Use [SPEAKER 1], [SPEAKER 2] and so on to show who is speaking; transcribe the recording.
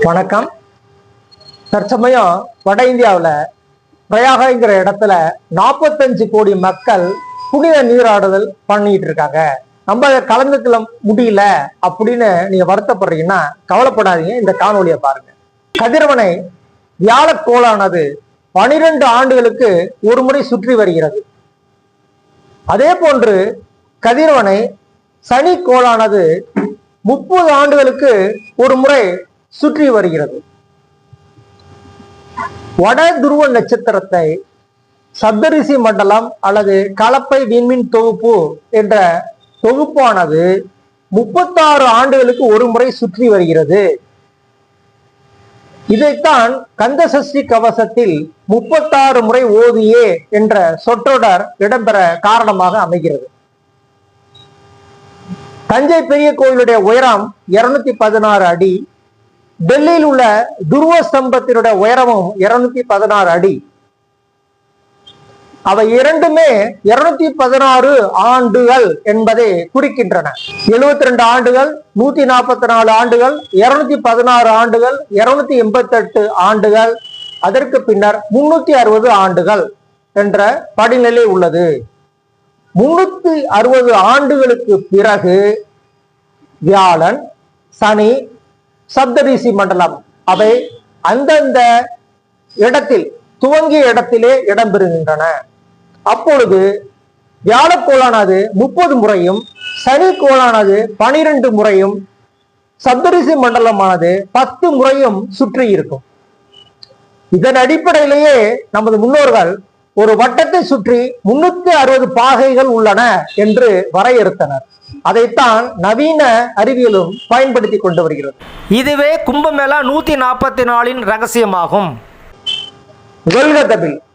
[SPEAKER 1] வணக்கம். தற்சமயம் வட இந்தியாவில் பிரயாகங்கிற இடத்துல 45 கோடி மக்கள் புனித நீராடுதல் பண்ணிட்டு இருக்காங்க. நம்ம அதை கலந்துக்கல முடியல அப்படின்னு நீங்க வருத்தப்படுறீங்கன்னா கவலைப்படாதீங்க, இந்த காணொலியை பாருங்க. கதிரவனை வியாழக்கோளானது 12 ஆண்டுகளுக்கு ஒரு முறை சுற்றி வருகிறது. அதே போன்று கதிரவனை சனி கோளானது 30 ஆண்டுகளுக்கு ஒரு முறை சுற்றி வருகிறது. வட துருவ நட்சத்திரத்தை சப்தரிசி மண்டலம் அல்லது கலப்பை விண்மீன் தொகுப்பு என்ற தொகுப்பானது 36 ஆண்டுகளுக்கு ஒரு முறை சுற்றி வருகிறது. இதைத்தான் கந்த சஷ்டி கவசத்தில் 36 முறை ஓதியே என்ற சொற்றொடர் இடம்பெற காரணமாக அமைகிறது. தஞ்சை பெரிய கோயிலுடைய உயரம் 216 அடி. டெல்லியில் உள்ள துருவ ஸ்தம்பத்தினுடைய உயரமும் 216 அடி. அவை இரண்டுமே 216 ஆண்டுகள் என்பதை குறிக்கின்றன. 72 ஆண்டுகள், 144 ஆண்டுகள், 216 ஆண்டுகள், 288 ஆண்டுகள், அதற்கு பின்னர் 360 ஆண்டுகள் என்ற படிநிலை உள்ளது. 360 ஆண்டுகளுக்கு பிறகு வியாழன், சனி, சப்தரிசி மண்டலம் அவை அந்தந்த இடத்தில் துவங்கிய இடத்திலே இடம்பெறுகின்றன. அப்பொழுது வியாழக்கோளானது 30 முறையும், சனி கோளானது 12 முறையும், சப்தரிசி மண்டலமானது 10 முறையும் சுற்றி இருக்கும். இதன் அடிப்படையிலேயே நமது முன்னோர்கள் ஒரு வட்டத்தை சுற்றி 360 பாகைகள் உள்ளன என்று வரையறுத்தனர். அதைத்தான் நவீன அறிவியலும் பயன்படுத்தி கொண்டு வருகிறது.
[SPEAKER 2] இதுவே கும்பமேளா 144 ரகசியமாகும்.
[SPEAKER 1] வெல்க தமிழ்.